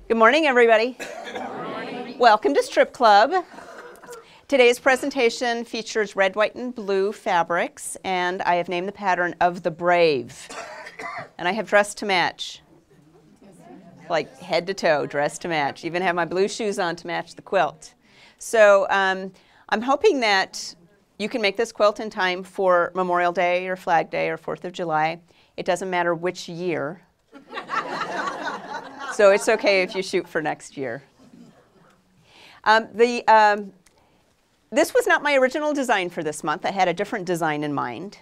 Good morning, everybody. Good morning. Welcome to Strip Club. Today's presentation features red, white, and blue fabrics, and I have named the pattern Of the Brave. And I have dressed to match, like head to toe, dressed to match. Even have my blue shoes on to match the quilt. So I'm hoping that you can make this quilt in time for Memorial Day or Flag Day or 4th of July. It doesn't matter which year. So it's okay if you shoot for next year. This was not my original design for this month. I had a different design in mind.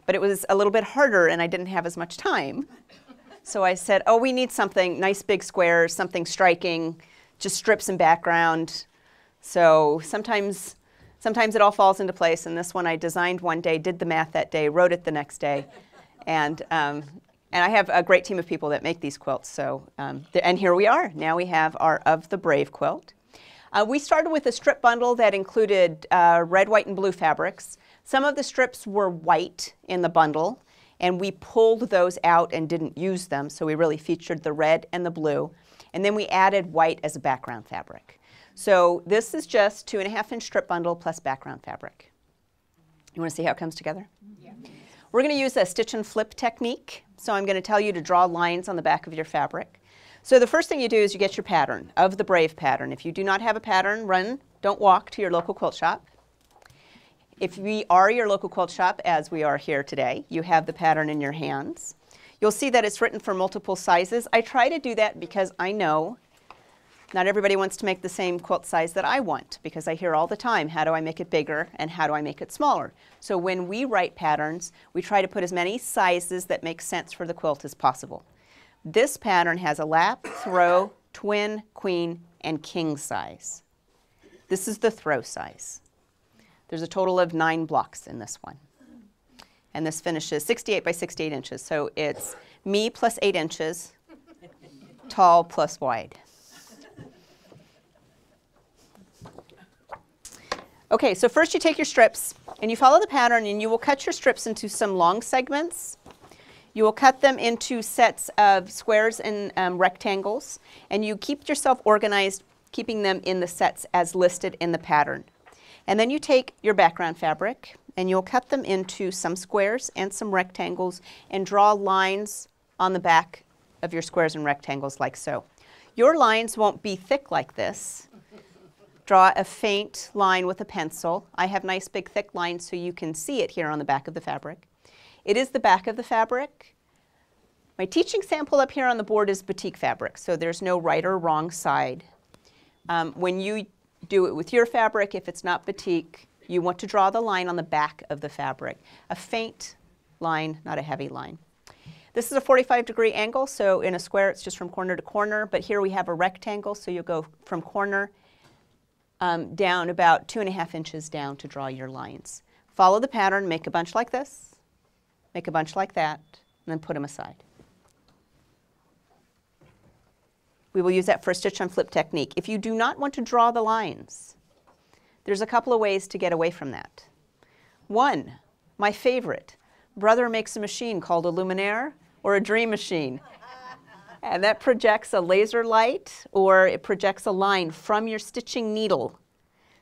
But it was a little bit harder and I didn't have as much time. So I said, oh, we need something, nice big squares, something striking, just strips and background. So sometimes it all falls into place. And this one I designed one day, did the math that day, wrote it the next day. And I have a great team of people that make these quilts. So, and here we are. Now we have our Of the Brave quilt. We started with a strip bundle that included red, white, and blue fabrics. Some of the strips were white in the bundle, and we pulled those out and didn't use them. So we really featured the red and the blue. And then we added white as a background fabric. So this is just 2.5-inch strip bundle plus background fabric. You want to see how it comes together? Yeah. We're going to use a stitch and flip technique. So I'm going to tell you to draw lines on the back of your fabric. So the first thing you do is you get your pattern, Of the Brave pattern. If you do not have a pattern, don't walk to your local quilt shop. If we are your local quilt shop, as we are here today, you have the pattern in your hands. You'll see that it's written for multiple sizes. I try to do that because I know not everybody wants to make the same quilt size that I want, because I hear all the time, how do I make it bigger and how do I make it smaller? So when we write patterns, we try to put as many sizes that make sense for the quilt as possible. This pattern has a lap, throw, twin, queen, and king size. This is the throw size. There's a total of 9 blocks in this one. And this finishes 68 by 68 inches. So it's me plus 8 inches, tall plus wide. Okay, so first you take your strips and you follow the pattern and you will cut your strips into some long segments. You will cut them into sets of squares and rectangles, and you keep yourself organized, keeping them in the sets as listed in the pattern. And then you take your background fabric and you'll cut them into some squares and some rectangles and draw lines on the back of your squares and rectangles like so. Your lines won't be thick like this. Draw a faint line with a pencil. I have nice big thick lines so you can see it here on the back of the fabric. It is the back of the fabric. My teaching sample up here on the board is batik fabric, so there's no right or wrong side. When you do it with your fabric, if it's not batik, you want to draw the line on the back of the fabric. A faint line, not a heavy line. This is a 45-degree angle, so in a square it's just from corner to corner, but here we have a rectangle, so you'll go from corner down about 2.5 inches down to draw your lines. Follow the pattern, make a bunch like this, make a bunch like that, and then put them aside. We will use that for a stitch and flip technique. If you do not want to draw the lines, there's a couple of ways to get away from that. One, my favorite, brother makes a machine called a luminaire or a dream machine. And that projects a laser light, or it projects a line from your stitching needle.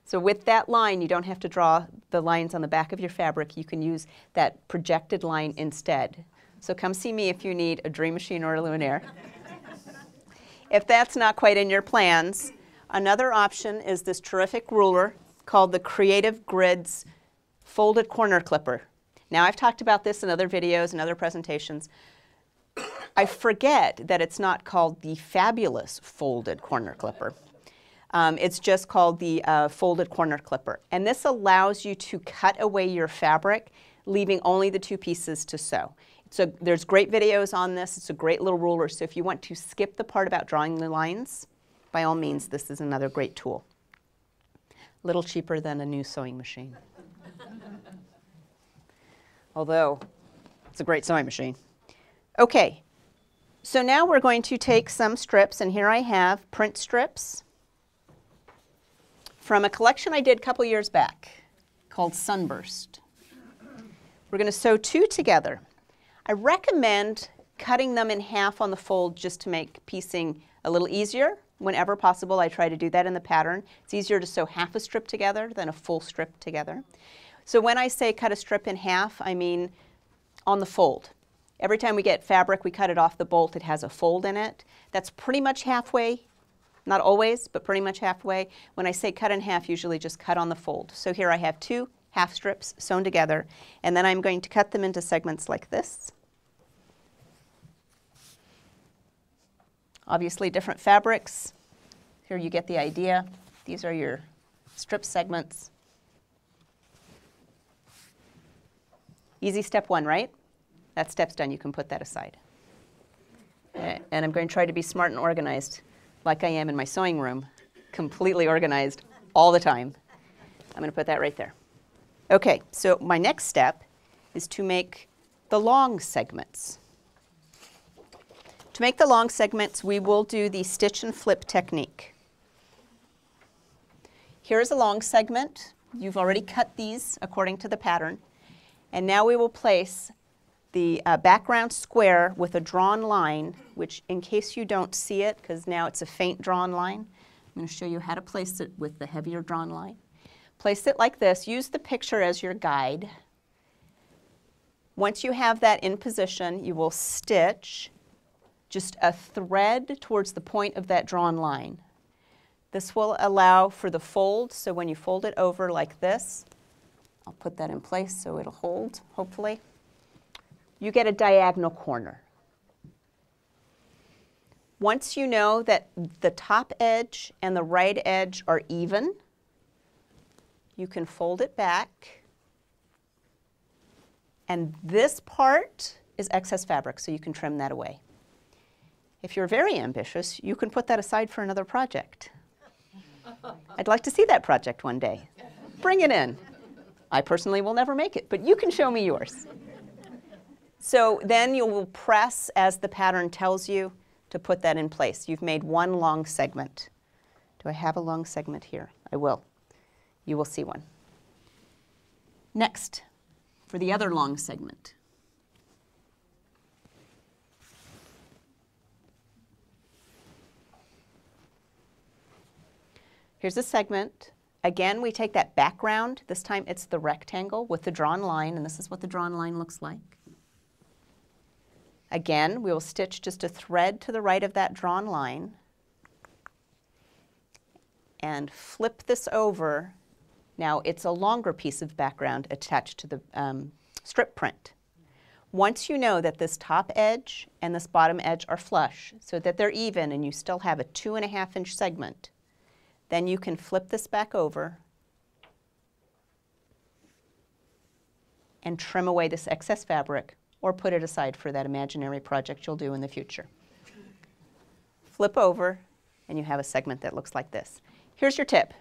So with that line, you don't have to draw the lines on the back of your fabric. You can use that projected line instead. So come see me if you need a dream machine or a luminaire. If that's not quite in your plans, another option is this terrific ruler called the Creative Grids Folded Corner Clipper. Now, I've talked about this in other videos and other presentations. I forget that it's not called the Fabulous Folded Corner Clipper. It's just called the Folded Corner Clipper. And this allows you to cut away your fabric, leaving only the 2 pieces to sew. So there's great videos on this. It's a great little ruler. So if you want to skip the part about drawing the lines, by all means, this is another great tool. A little cheaper than a new sewing machine. Although, it's a great sewing machine. Okay, so now we're going to take some strips, and here I have print strips from a collection I did a couple years back called Sunburst. We're going to sew 2 together. I recommend cutting them in half on the fold just to make piecing a little easier. Whenever possible, I try to do that in the pattern. It's easier to sew half a strip together than a full strip together. So when I say cut a strip in half, I mean on the fold. Every time we get fabric, we cut it off the bolt. It has a fold in it. That's pretty much halfway. Not always, but pretty much halfway. When I say cut in half, usually just cut on the fold. So here I have 2 half strips sewn together, and then I'm going to cut them into segments like this. Obviously different fabrics. Here you get the idea. These are your strip segments. Easy step 1, right? That step's done. You can put that aside. And I'm going to try to be smart and organized like I am in my sewing room, completely organized all the time. I'm going to put that right there. Okay, so my next step is to make the long segments. To make the long segments, we will do the stitch and flip technique. Here's a long segment. You've already cut these according to the pattern. And now we will place the background square with a drawn line, which in case you don't see it, because now it's a faint drawn line, I'm going to show you how to place it with the heavier drawn line. Place it like this. Use the picture as your guide. Once you have that in position, you will stitch just a thread towards the point of that drawn line. This will allow for the fold, so when you fold it over like this, I'll put that in place so it'll hold, hopefully. You get a diagonal corner. Once you know that the top edge and the right edge are even, you can fold it back. And this part is excess fabric, so you can trim that away. If you're very ambitious, you can put that aside for another project. I'd like to see that project one day. Bring it in. I personally will never make it, but you can show me yours. So then you will press as the pattern tells you to put that in place. You've made one long segment. Do I have a long segment here? I will. You will see one. Next, for the other long segment. Here's a segment. Again, we take that background. This time it's the rectangle with the drawn line, and this is what the drawn line looks like. Again, we will stitch just a thread to the right of that drawn line and flip this over. Now it's a longer piece of background attached to the strip print. Once you know that this top edge and this bottom edge are flush so that they're even and you still have a 2.5-inch segment, then you can flip this back over and trim away this excess fabric or put it aside for that imaginary project you'll do in the future. Flip over and you have a segment that looks like this. Here's your tip.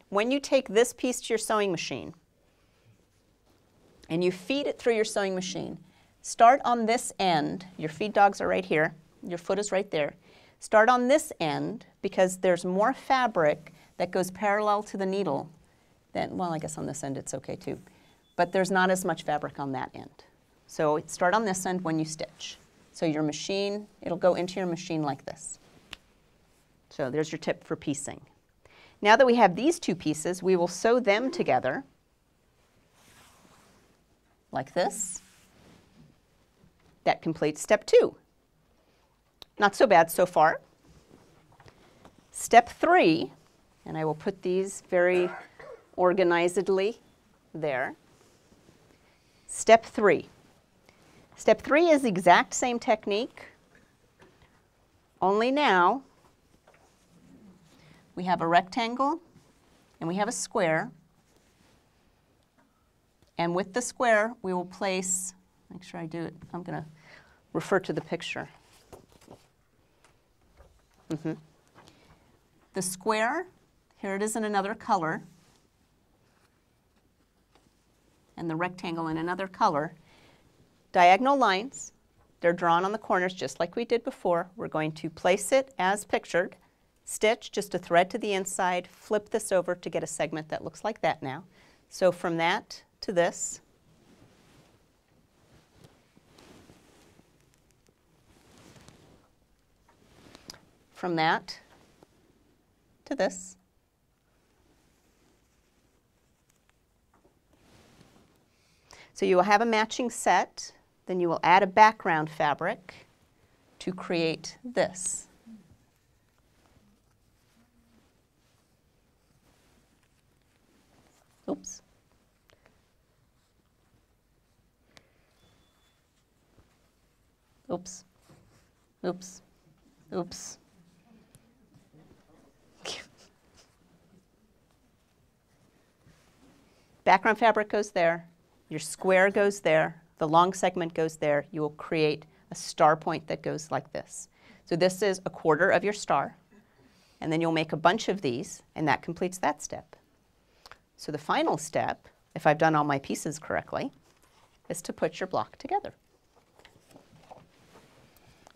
When you take this piece to your sewing machine and you feed it through your sewing machine, start on this end. Your feed dogs are right here. Your foot is right there. Start on this end because there's more fabric that goes parallel to the needle than, well, I guess on this end it's okay too, but there's not as much fabric on that end. So start on this end when you stitch. So your machine, it'll go into your machine like this. So there's your tip for piecing. Now that we have these two pieces, we will sew them together like this. That completes step 2. Not so bad so far. Step 3, and I will put these very organizedly there. Step 3. Step 3 is the exact same technique, only now we have a rectangle and we have a square. And with the square, we will place, make sure I do it, I'm going to refer to the picture. The square, here it is in another color, and the rectangle in another color. Diagonal lines, they're drawn on the corners just like we did before. We're going to place it as pictured, stitch just a thread to the inside, flip this over to get a segment that looks like that now. So from that to this, from that to this. So you will have a matching set, then you will add a background fabric to create this. Oops. Oops. Oops. Oops. Background fabric goes there. Your square goes there. The long segment goes there. You will create a star point that goes like this. So this is a quarter of your star. And then you'll make a bunch of these, and that completes that step. So the final step, if I've done all my pieces correctly, is to put your block together.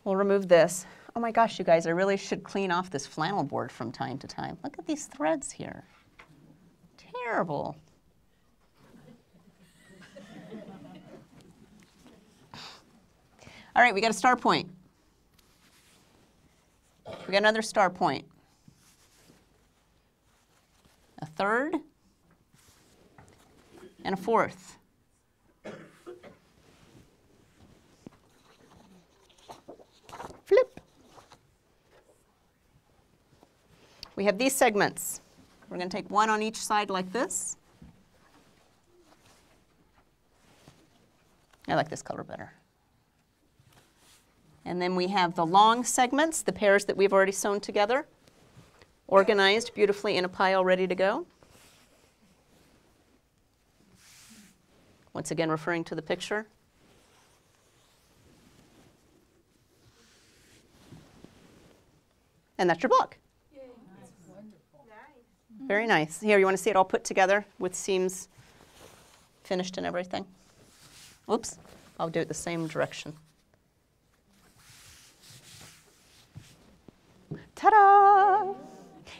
We'll remove this. Oh my gosh, you guys, I really should clean off this flannel board from time to time. Look at these threads here. Terrible. All right, we got a star point. We got another star point. A third and a fourth. Flip. We have these segments. We're going to take one on each side like this. I like this color better. And then we have the long segments, the pairs that we've already sewn together, organized beautifully in a pile ready to go. Once again, referring to the picture. And that's your block. Yay. That's wonderful. Nice. Very nice. Here, you want to see it all put together with seams finished and everything? Oops, I'll do it the same direction. Ta-da!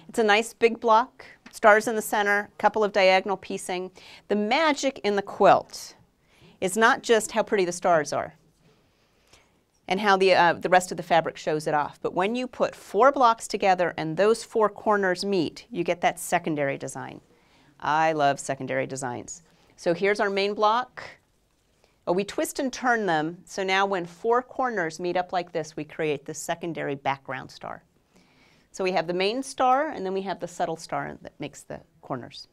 It's a nice big block, stars in the center, a couple of diagonal piecing. The magic in the quilt is not just how pretty the stars are and how the rest of the fabric shows it off, but when you put 4 blocks together and those 4 corners meet, you get that secondary design. I love secondary designs. So here's our main block. Oh, we twist and turn them, so now when 4 corners meet up like this, we create this secondary background star. So we have the main star, and then we have the subtle star that makes the corners.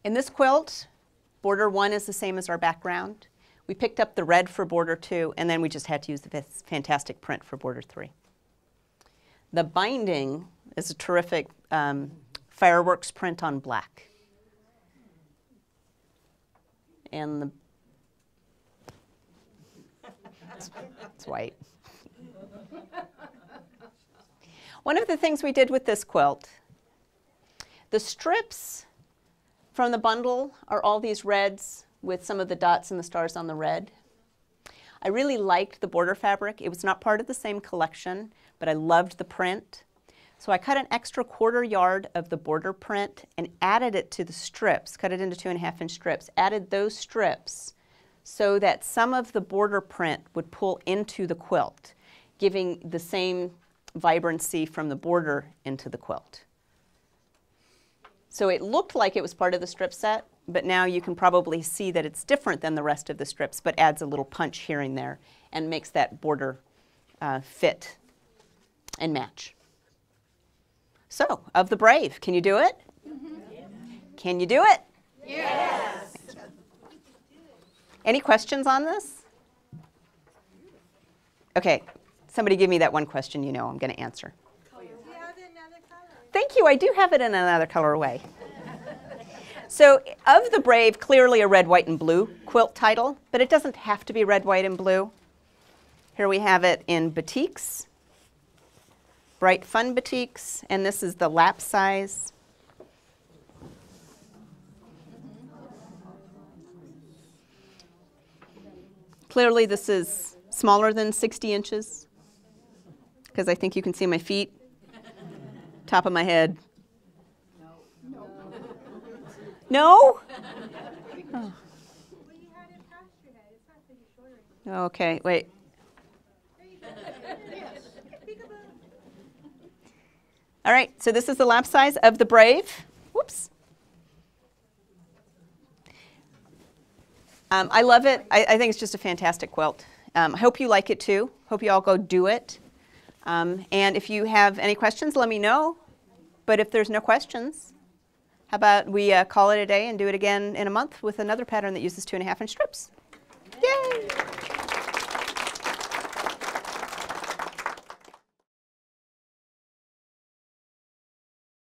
In this quilt, border 1 is the same as our background. We picked up the red for border 2, and then we just had to use the fantastic print for border 3. The binding is a terrific fireworks print on black. And it's white. One of the things we did with this quilt, the strips from the bundle are all these reds with some of the dots and the stars on the red. I really liked the border fabric. It was not part of the same collection, but I loved the print. So I cut an extra 1/4 yard of the border print and added it to the strips, cut it into 2.5-inch strips, added those strips so that some of the border print would pull into the quilt, giving the same vibrancy from the border into the quilt. So it looked like it was part of the strip set, but now you can probably see that it's different than the rest of the strips, but adds a little punch here and there and makes that border fit and match. So, of the brave, can you do it? Mm-hmm. Can you do it? Yes. Any questions on this? Okay, somebody give me that one question you know I'm going to answer. Do you have another color? Thank you, I do have it in another colorway. So, of the brave, clearly a red, white, and blue quilt title, but it doesn't have to be red, white, and blue. Here we have it in batiks, bright fun batiks, and this is the lap size. Clearly this is smaller than 60 inches because I think you can see my feet, top of my head. No? Oh. Well, you had it past your head. It's not that you're shorter. Okay, wait. There you go. Peekaboo. All right, so this is the lap size of the Brave. Whoops. I love it. I think it's just a fantastic quilt. I hope you like it too. Hope you all go do it. And if you have any questions, let me know. But if there's no questions, how about we call it a day and do it again in a month with another pattern that uses 2.5-inch strips. Yay!